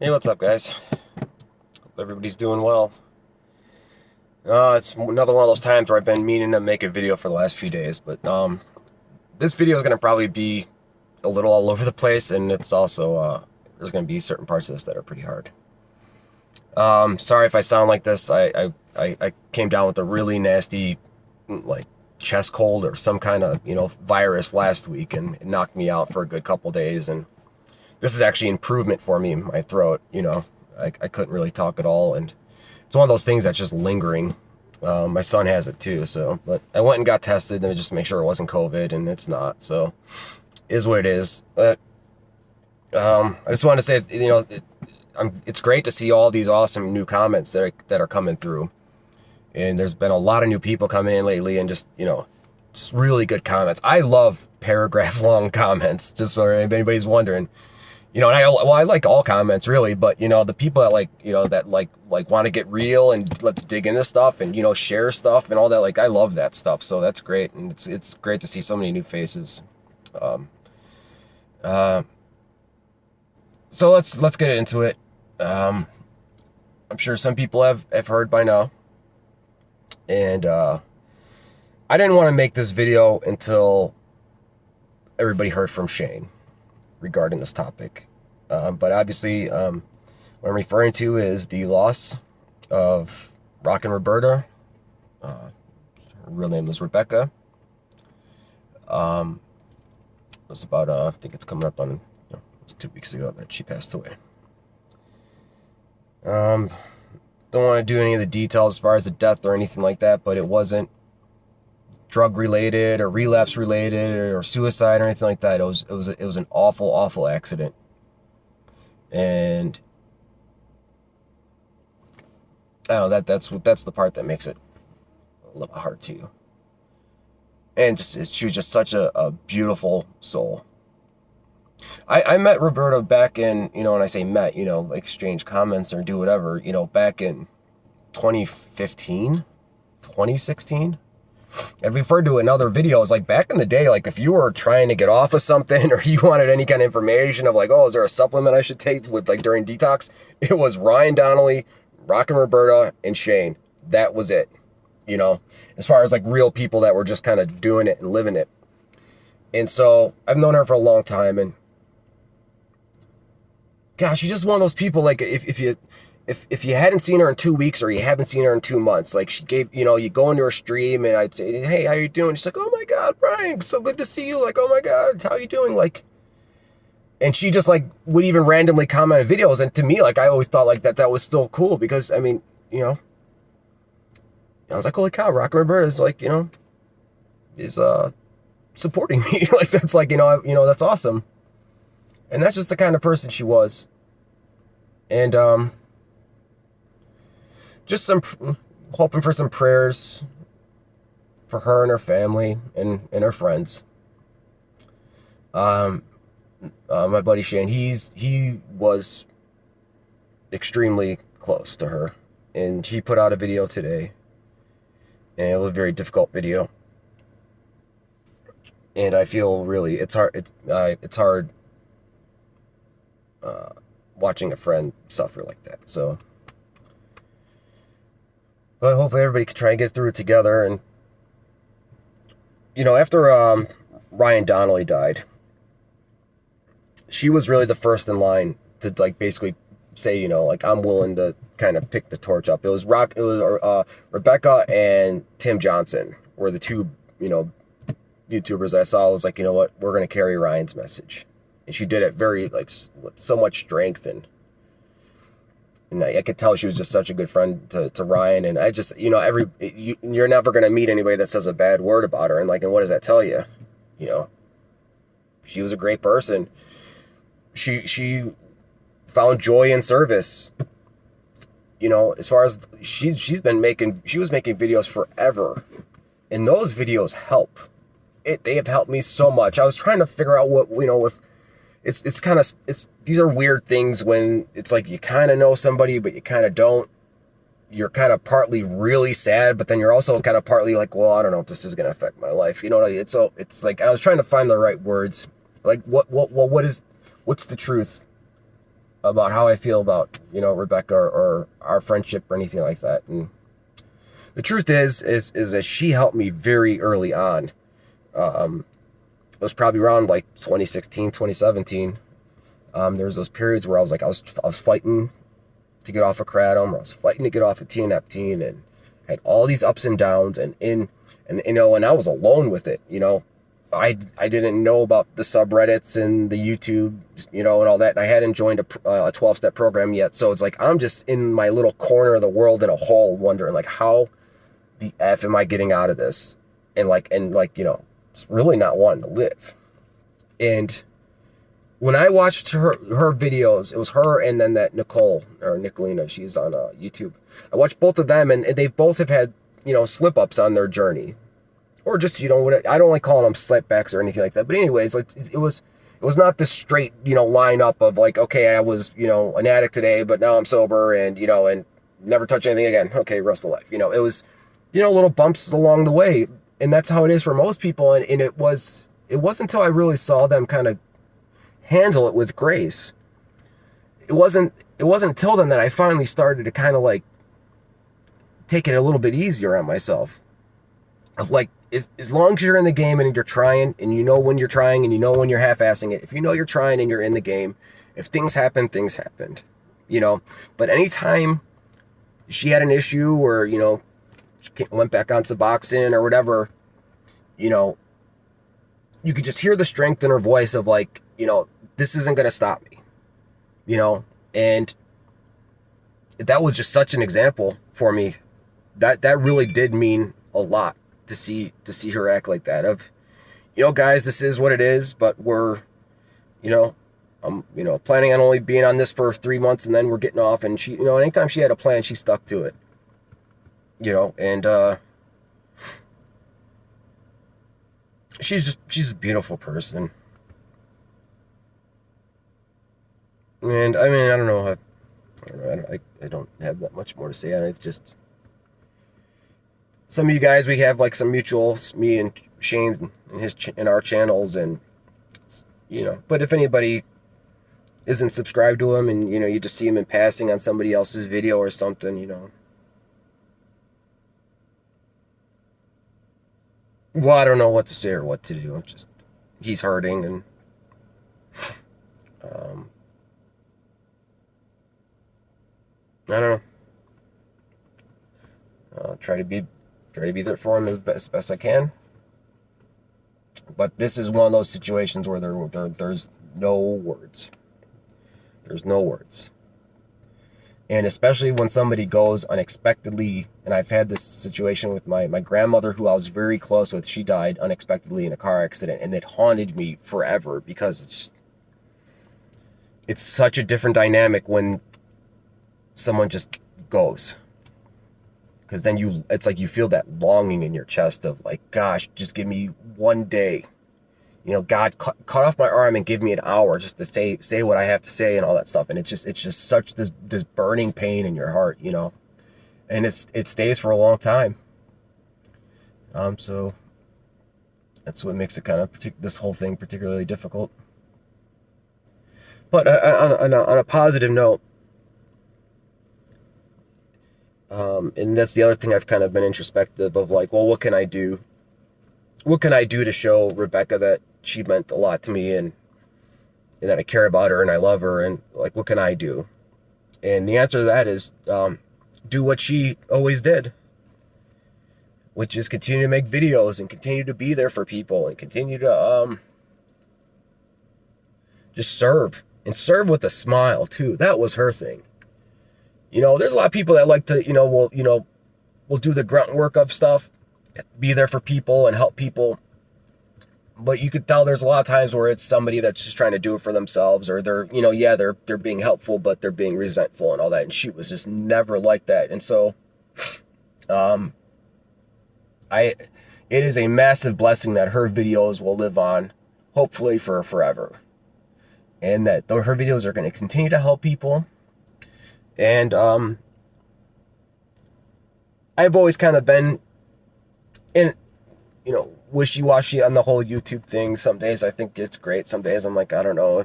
Hey, what's up, guys? Hope everybody's doing well. It's another one of those times where I've been meaning to make a video for the last few days, but this video is going to probably be a little all over the place, and it's also, there's going to be certain parts of this that are pretty hard. Sorry if I sound like this. I came down with a really nasty, like, chest cold or some kind of, virus last week, and it knocked me out for a good couple days, and this is actually improvement for me in my throat. I couldn't really talk at all, and it's one of those things that's just lingering. My son has it too, but I went and got tested and just to make sure it wasn't COVID, and it's not, so it is what it is. But I just wanted to say, it's great to see all these awesome new comments that are coming through, and there's been a lot of new people coming in lately, and just really good comments. I love paragraph long comments, just for if anybody's wondering. And I like all comments really, but the people that want to get real and let's dig into stuff and share stuff and all that, I love that stuff. So that's great, and it's great to see so many new faces. So let's get into it. I'm sure some people have heard by now, and I didn't want to make this video until everybody heard from Shane regarding this topic. But obviously, what I'm referring to is the loss of Rockin Roberta. Her real name was Rebekah. It was about, I think it's coming up on, it was 2 weeks ago that she passed away. Don't want to do any of the details as far as the death or anything like that, but it wasn't drug related or relapse related or suicide or anything like that. It was an awful accident, and I don't know, that's the part that makes it a little hard too. And she was just such a beautiful soul. I met Roberta back in, when I say met, exchange comments or do whatever, back in 2015, 2016. I've referred to in other videos, back in the day, if you were trying to get off of something or you wanted any kind of information of oh, is there a supplement I should take with during detox? It was Ryan Donnelly, Rockin Roberta, and Shane. That was it. As far as real people that were just kind of doing it and living it. And so I've known her for a long time, and gosh, she's just one of those people, if you hadn't seen her in 2 weeks or you haven't seen her in 2 months, she gave, you go into her stream and I'd say, hey, how you doing? She's like, oh my God, Brian, so good to see you. Oh my God, how you doing? And she just would even randomly comment on videos. And to me, I always thought that was still cool because, I was like, holy cow, Rockin Roberta is is supporting me. That's that's awesome. And that's just the kind of person she was. And, just hoping for some prayers for her and her family and her friends. My buddy Shane, he was extremely close to her, and he put out a video today, and it was a very difficult video. And I feel really, it's hard watching a friend suffer like that. So, but hopefully everybody can try and get through it together. And, after Ryan Donnelly died, she was really the first in line to basically say, I'm willing to kind of pick the torch up. It was Rebekah and Tim Johnson were the two, YouTubers I saw. Was you know what, we're going to carry Ryan's message. And she did it very, with so much strength, and I could tell she was just such a good friend to Ryan. And I just, you're never going to meet anybody that says a bad word about her. And and what does that tell you? She was a great person. She found joy in service. As far as she was making videos forever, and those videos help. They have helped me so much. I was trying to figure out what, with these are weird things when it's you kind of know somebody, but you kind of don't. You're kind of partly really sad, but then you're also kind of partly well, I don't know if this is going to affect my life. It's I was trying to find the right words. What's the truth? about how I feel about, Rebekah, or our friendship or anything like that. And the truth is that she helped me very early on. It was probably around like 2016, 2017. There was those periods where I was fighting to get off of kratom, or I was fighting to get off of tianeptine, and had all these ups and downs, and I was alone with it. I didn't know about the subreddits and the YouTube, and all that. And I hadn't joined a 12-step program yet. So it's like, I'm just in my little corner of the world in a hole, wondering like, how the F am I getting out of this? And it's really not wanting to live. And when I watched her videos, it was her and then that Nicole, or Nicolina, she's on YouTube. I watched both of them, and they both have had, slip ups on their journey. Or just, what I don't like calling them slipbacks or anything like that. But anyways, like it was not this straight, line up of like, okay, I was, an addict today, but now I'm sober, and, and never touch anything again. Okay, rest of life. It was, little bumps along the way. And that's how it is for most people. And it wasn't until I really saw them kind of handle it with grace. It wasn't until then that I finally started to kind of like take it a little bit easier on myself. Of like, as long as you're in the game and you're trying, and you know when you're trying, and you know when you're half-assing it, if you know you're trying and you're in the game, if things happen, things happened, But anytime she had an issue, or, she went back on Suboxone or whatever, you could just hear the strength in her voice of like, this isn't going to stop me, and that was just such an example for me. That really did mean a lot to see her act like that. Of, guys, this is what it is, but we're, I'm, planning on only being on this for 3 months, and then we're getting off. And she, anytime she had a plan, she stuck to it, and she's a beautiful person. And I mean, I don't know. I don't have that much more to say on it. It's just, some of you guys, we have like some mutuals, me and Shane in our channels, and but if anybody isn't subscribed to him, and you just see him in passing on somebody else's video or something, well, I don't know what to say or what to do. I'm just, he's hurting, and I don't know. Try to be there for him as best I can. But this is one of those situations where there's no words. There's no words. And especially when somebody goes unexpectedly, and I've had this situation with my grandmother, who I was very close with. She died unexpectedly in a car accident, and it haunted me forever, because it's such a different dynamic when someone just goes. Because then it's like you feel that longing in your chest of like, gosh, just give me one day. God, cut off my arm and give me an hour just to say what I have to say and all that stuff. And it's just such this burning pain in your heart, and it stays for a long time. So that's what makes it kind of this whole thing particularly difficult. But on a positive note, and that's the other thing I've kind of been introspective of, like, well, what can I do? What can I do to show Rebekah that she meant a lot to me, and that I care about her and I love her, and like, what can I do? And the answer to that is, do what she always did, which is continue to make videos and continue to be there for people and continue to just serve, and serve with a smile too. That was her thing. There's a lot of people that like to, will do the grunt work of stuff, be there for people and help people. But you could tell there's a lot of times where it's somebody that's just trying to do it for themselves, or they're, they're being helpful, but they're being resentful and all that. And she was just never like that. And so, it is a massive blessing that her videos will live on, hopefully for forever. And that her videos are going to continue to help people. And I've always kind of been in, wishy-washy on the whole YouTube thing. Some days I think it's great. Some days I'm like, I don't know,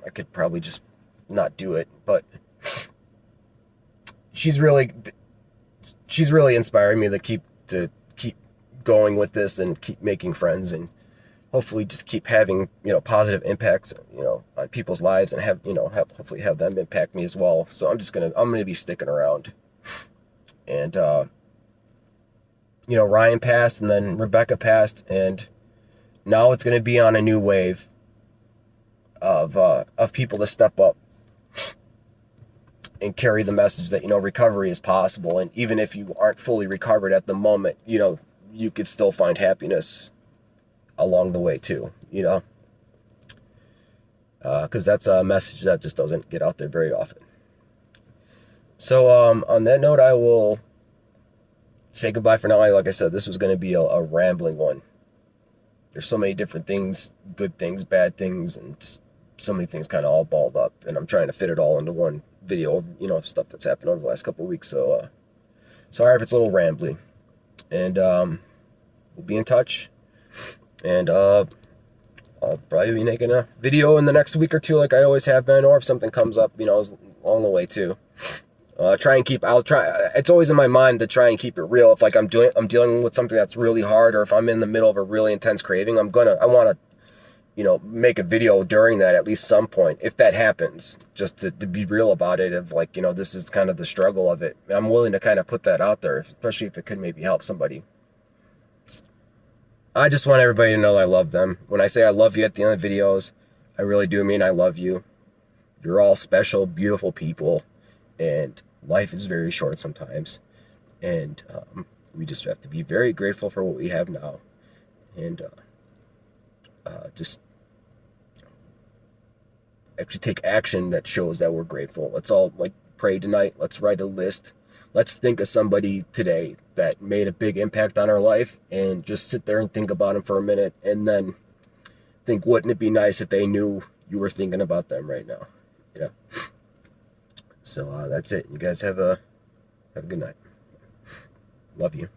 I could probably just not do it. But she's really inspiring me to keep going with this and keep making friends and hopefully just keep having, positive impacts, on people's lives and hopefully have them impact me as well. So I'm going to be sticking around. And, Ryan passed and then Rebekah passed, and now it's going to be on a new wave of people to step up and carry the message that, recovery is possible. And even if you aren't fully recovered at the moment, you could still find happiness along the way too, because that's a message that just doesn't get out there very often. So on that note, I will say goodbye for now. Like I said, this was going to be a rambling one. There's so many different things, good things, bad things, and just so many things kind of all balled up, and I'm trying to fit it all into one video, stuff that's happened over the last couple of weeks. So sorry if it's a little rambling, and we'll be in touch. And I'll probably be making a video in the next week or two, like I always have been, or if something comes up, along the way too. I'll try. It's always in my mind to try and keep it real. If like I'm dealing with something that's really hard, or if I'm in the middle of a really intense craving, I want to, make a video during that at least some point, if that happens, just to be real about it. Of like, this is kind of the struggle of it. I'm willing to kind of put that out there, especially if it could maybe help somebody. I just want everybody to know I love them. When I say I love you at the end of videos, I really do mean I love you. You're all special, beautiful people, and life is very short sometimes. And we just have to be very grateful for what we have now. And just actually take action that shows that we're grateful. Let's all pray tonight. Let's write a list. Let's think of somebody today that made a big impact on our life, and just sit there and think about them for a minute, and then think, wouldn't it be nice if they knew you were thinking about them right now? So that's it. You guys have a good night. Love you.